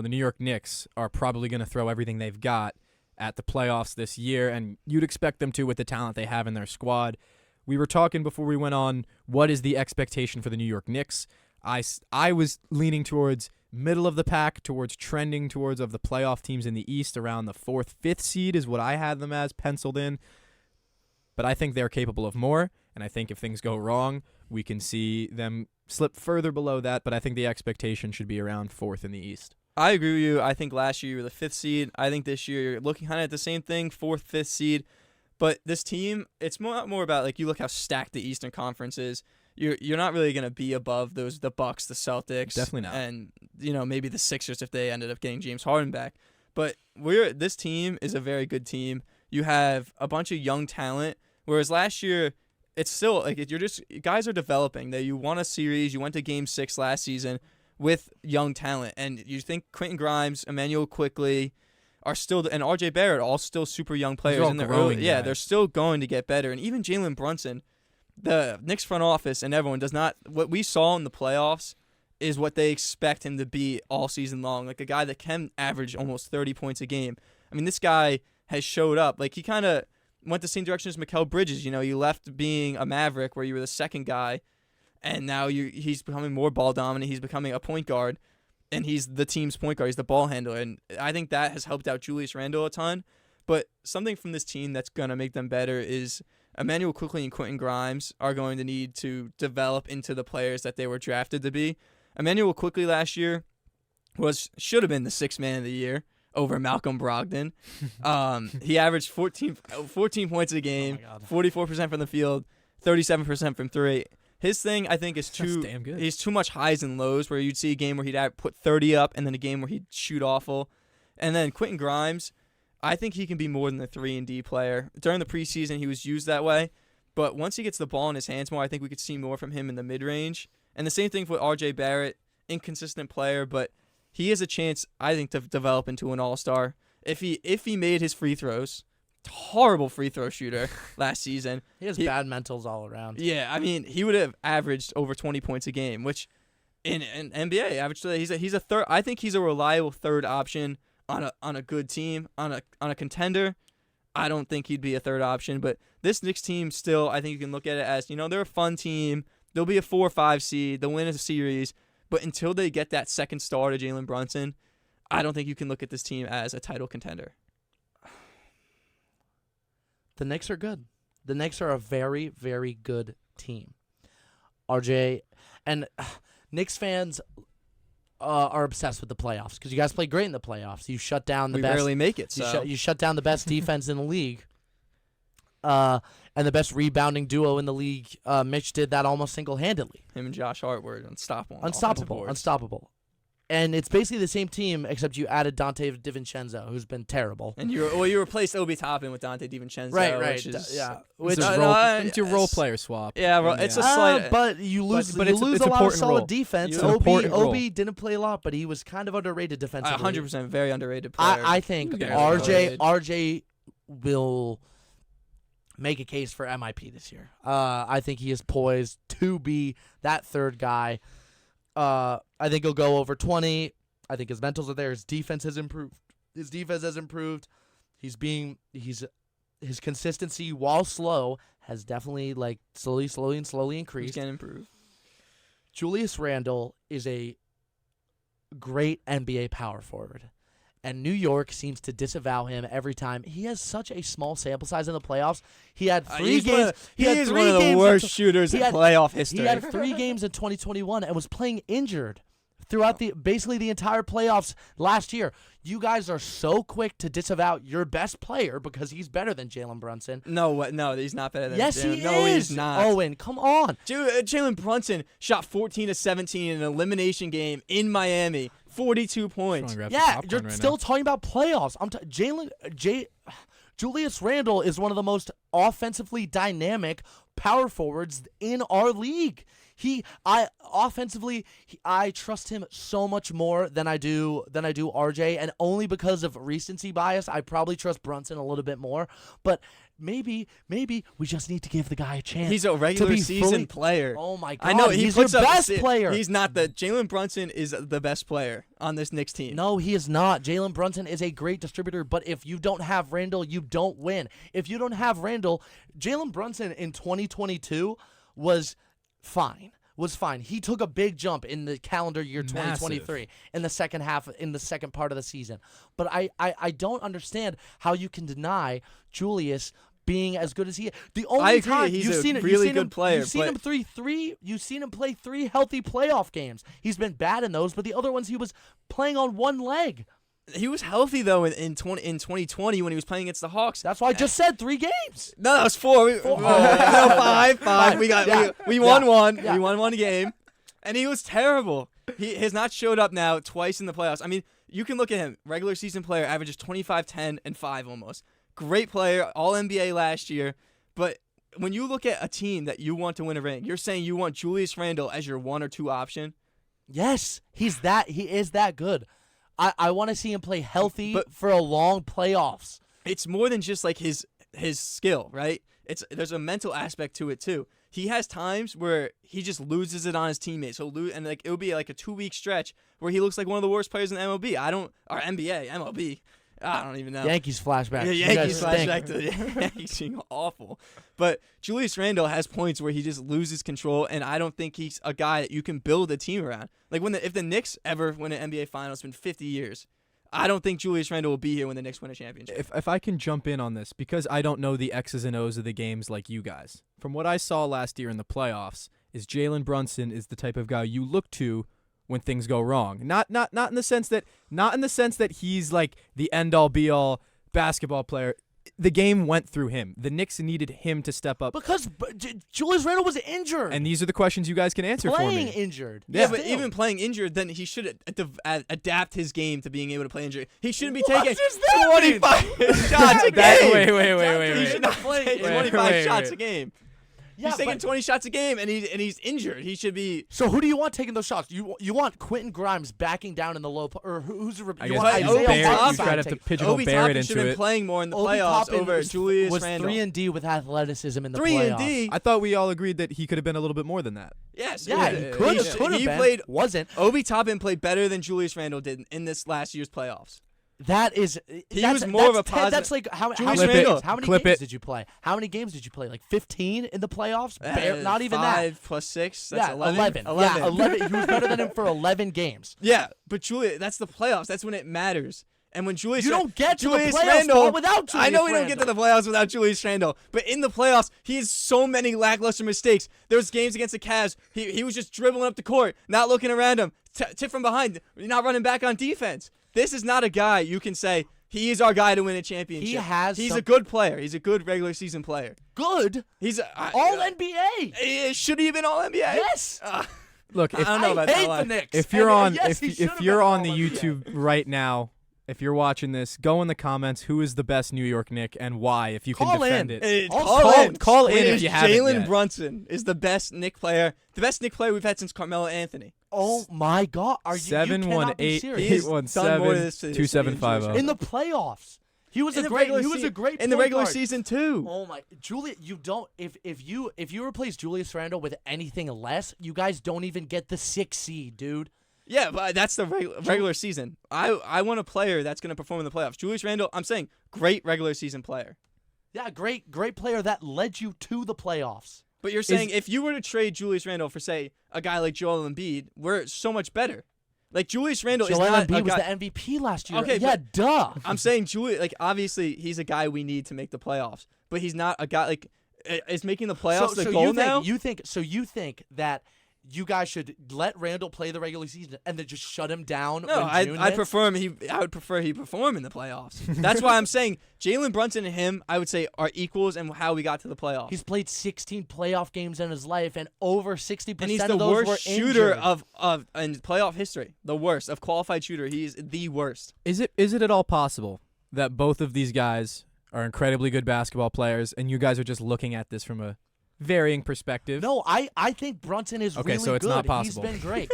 The New York Knicks are probably going to throw everything they've got at the playoffs this year, and you'd expect them to with the talent they have in their squad. We were talking before we went on, what is the expectation for the New York Knicks? I was leaning towards middle of the pack, towards trending towards of the playoff teams in the East, around the 4th, 5th seed is what I had them as penciled in. But I think they're capable of more, and I think if things go wrong, we can see them slip further below that, but I think the expectation should be around 4th in the East. I agree with you. I think last year you were the 5th seed. I think this year you're looking kind of at the same thing, 4th, 5th seed. But this team, it's more about, like, you look how stacked the Eastern Conference is. You're not really going to be above the Bucks, the Celtics. Definitely not. And, maybe the Sixers if they ended up getting James Harden back. But this team is a very good team. You have a bunch of young talent, whereas last year it's still, like, guys are developing. You won a series. You went to Game 6 last season with young talent. And you think Quentin Grimes, Emmanuel Quickley are still, and RJ Barrett, all still super young players. They're still going to get better. And even Jalen Brunson, the Knicks front office and everyone what we saw in the playoffs is what they expect him to be all season long. Like a guy that can average almost 30 points a game. I mean, this guy has showed up. Like, he kind of went the same direction as Mikal Bridges. You left being a Maverick where you were the second guy, and now he's becoming more ball dominant. He's becoming a point guard, and he's the team's point guard. He's the ball handler, and I think that has helped out Julius Randle a ton. But something from this team that's going to make them better is Emmanuel Quickley and Quentin Grimes are going to need to develop into the players that they were drafted to be. Emmanuel Quickley last year should have been the 6th man of the year over Malcolm Brogdon. He averaged 14 points a game, 44% from the field, 37% from three. His thing, I think, is damn good. He's too much highs and lows, where you'd see a game where he'd put 30 up and then a game where he'd shoot awful. And then Quentin Grimes, I think he can be more than the 3-and-D player. During the preseason, he was used that way. But once he gets the ball in his hands more, I think we could see more from him in the mid-range. And the same thing with RJ Barrett, inconsistent player, but he has a chance, I think, to develop into an all-star. If he made his free throws, horrible free throw shooter last season. He has bad mentals all around. Yeah, I mean, he would have averaged over 20 points a game, which in NBA average today, he's a third. I think he's a reliable third option on a good team, on a contender. I don't think he'd be a third option, but this Knicks team still, I think you can look at it as, they're a fun team. They'll be a 4 or 5 seed. They'll win a series, but until they get that second star to Jalen Brunson, I don't think you can look at this team as a title contender. The Knicks are good. The Knicks are a very, very good team. RJ and Knicks fans are obsessed with the playoffs because you guys play great in the playoffs. You shut down the best. We barely make it. So. You shut down the best defense in the league, and the best rebounding duo in the league. Mitch did that almost single-handedly. Him and Josh Hart were unstoppable. Unstoppable. And it's basically the same team, except you added Dante DiVincenzo, who's been terrible. And you replaced Obi Toppin with Dante DiVincenzo. Right. Which is, it's your role player swap. Yeah, it's a slight. But you lose a lot of solid defense. Obi didn't play a lot, but he was kind of underrated defensively. 100% very underrated player. I think RJ will make a case for MIP this year. I think he is poised to be that third guy. I think he'll go over 20. I think his mentals are there. His defense has improved. His consistency, while slow, has definitely slowly increased. He's gonna improve. Julius Randle is a great NBA power forward, and New York seems to disavow him every time. He has such a small sample size in the playoffs. He had 3 games. He is one of the worst shooters in playoff history. He had 3 games in 2021 and was playing injured throughout basically the entire playoffs last year. You guys are so quick to disavow your best player because he's better than Jalen Brunson. No, he's not better than Yes, Jalen. he No, is. He's not. Owen, come on. Jalen Brunson shot 14 of 17 in an elimination game in Miami. 42 points. Yeah, you're still talking about playoffs. Julius Randle is one of the most offensively dynamic power forwards in our league. Offensively, I trust him so much more than I do RJ, and only because of recency bias, I probably trust Brunson a little bit more. But maybe we just need to give the guy a chance. He's a regular season player. Oh my God! I know he's your best player. He's not the Jalen Brunson is the best player on this Knicks team. No, he is not. Jalen Brunson is a great distributor, but if you don't have Randall, you don't win. If you don't have Randall, Jalen Brunson in 2022 was fine. He took a big jump in the calendar year 2023 in the second half, in the second part of the season. But I don't understand how you can deny Julius being as good as he is. The only I agree, time he's you've a seen really good player. You've seen him you've seen him play 3 healthy playoff games. He's been bad in those, but the other ones he was playing on one leg. He was healthy though in 2020 when he was playing against the Hawks. That's why I just said 3 games. No, that was 4. Five. We won one. Yeah. We won one game, and he was terrible. He has not showed up now twice in the playoffs. I mean, you can look at him. Regular season player, averages 25, 10, and 5 almost. Great player, All NBA last year. But when you look at a team that you want to win a ring, you're saying you want Julius Randle as your 1 or 2 option. Yes, he is that good. I want to see him play healthy for a long playoffs. It's more than just like his skill, right? There's a mental aspect to it too. He has times where he just loses it on his teammates. He'll lose, and like it'll be like a 2-week stretch where he looks like one of the worst players in the MLB. MLB. I don't even know. Yankees flashback. Yeah, Yankees flashback to the Yankees being awful. But Julius Randle has points where he just loses control, and I don't think he's a guy that you can build a team around. Like if the Knicks ever win an NBA Finals, it's been 50 years. I don't think Julius Randle will be here when the Knicks win a championship. If I can jump in on this, because I don't know the X's and O's of the games like you guys. From what I saw last year in the playoffs, is Jalen Brunson is the type of guy you look to when things go wrong. Not in the sense that he's like the end all be all basketball player. The game went through him. The Knicks needed him to step up because Julius Randle was injured. And these are the questions you guys can answer for me. Playing injured. Yeah, but even playing injured, then he should adapt his game to being able to play injured. He shouldn't be taking 25 shots a game. Wait. He should not play 25 shots a game. Yeah, he's taking 20 shots a game, and he's injured. He should be. So who do you want taking those shots? You want Quentin Grimes backing down in the low, or who's you want Isaiah Barrett? You try to pigeonhole Obi Barrett Toppin into should have been playing more in the playoffs over Julius Randle. Was 3-and-D with athleticism in the playoffs. 3-and-D. I thought we all agreed that he could have been a little bit more than that. Yes. Yeah, he could have been. Wasn't. Obi Toppin played better than Julius Randle did in this last year's playoffs. He was more of a positive. That's like how many games did you play? How many games did you play? Like 15 in the playoffs? Not even 5 plus 6. That's 11. 11. He was better than him for 11 games. Yeah, but Julius, that's the playoffs. That's when it matters. And when Julius, you don't get to Julius the playoffs Randle, without Julius I know we don't Randle. get to the playoffs without Julius Randle, but in the playoffs, he has so many lackluster mistakes. There was games against the Cavs. He was just dribbling up the court, not looking around him, tip from behind, not running back on defense. This is not a guy you can say, he is our guy to win a championship. He's a good player. He's a good regular season player. Good? He's all NBA. Should he have been all NBA? Yes. Look, I don't know about hate that the Knicks. If you're on yes, if you're on the YouTube right now, if you're watching this, go in the comments who is the best New York Knick and why, if you can defend it. Call in if you haven't Jalen yet. Brunson is the best Knick player. The best Knick player we've had since Carmelo Anthony. Oh my God! Are you 718-817-2750 in the playoffs? He was a great player in the regular season too. Oh my, Julius! You don't if you replace Julius Randle with anything less, you guys don't even get the 6th seed, dude. Yeah, but that's the regular season. I want a player that's going to perform in the playoffs. Julius Randle, I'm saying, great regular season player. Yeah, great player that led you to the playoffs. But you're saying if you were to trade Julius Randle for, say, a guy like Joel Embiid, we're so much better. Like, Julius Randle is not Embiid a guy. was the MVP last year. Okay, yeah, duh. I'm saying obviously, he's a guy we need to make the playoffs. But he's not a guy, like, is making the playoffs the goal now? You think that you guys should let Randle play the regular season and then just shut him down? No, I would prefer he perform in the playoffs. That's why I'm saying Jalen Brunson and him, I would say, are equals in how we got to the playoffs. He's played 16 playoff games in his life, and over 60% and he's of the those worst were shooter injured. of in playoff history. The worst of qualified shooter. He's the worst. Is it at all possible that both of these guys are incredibly good basketball players, and you guys are just looking at this from a varying perspective. No, I think Brunson is Okay, really so it's good. not possible. He's been great.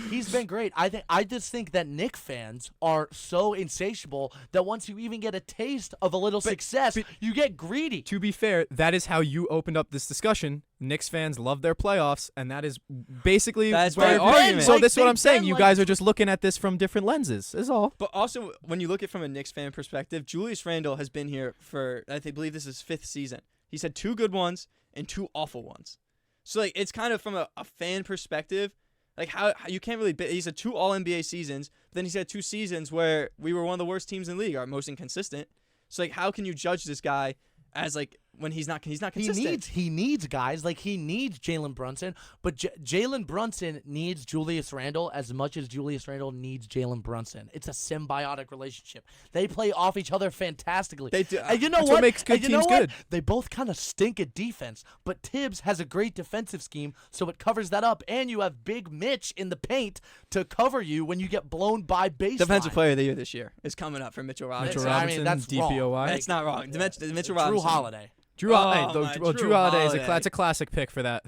He's been great. I just think that Knicks fans are so insatiable that once you even get a taste of a little success, you get greedy. To be fair, that is how you opened up this discussion. Knicks fans love their playoffs, and that is basically That's where. my argument. So this is what They've I'm saying. been You like- guys are just looking at this from different lenses. Is all. But also, when you look at it from a Knicks fan perspective, Julius Randle has been here for, believe this is his 5th season. He's had 2 good ones and 2 awful ones. So, like, it's kind of from a fan perspective, like, how you can't really... He's had 2 All-NBA seasons, but then he's had 2 seasons where we were one of the worst teams in the league, our most inconsistent. So, like, how can you judge this guy as, like, when he's not consistent? He needs guys. Like, he needs Jalen Brunson, but Jalen Brunson needs Julius Randle as much as Julius Randle needs Jalen Brunson. It's a symbiotic relationship. They play off each other fantastically. They do. And you know That's what? what makes good And you know teams what? good. They both kind of stink at defense, but Tibbs has a great defensive scheme, so it covers that up. And you have Big Mitch in the paint to cover you when you get blown by baseline. Defensive player of the year this year is coming up for Mitchell Robinson. Mitchell I mean, Robinson, that's DPOY. wrong. That's not wrong. Mitchell Drew Robinson. Holiday. Drew Oh, Holiday. my Drew Drew Holiday is Holiday. that's a classic pick for that.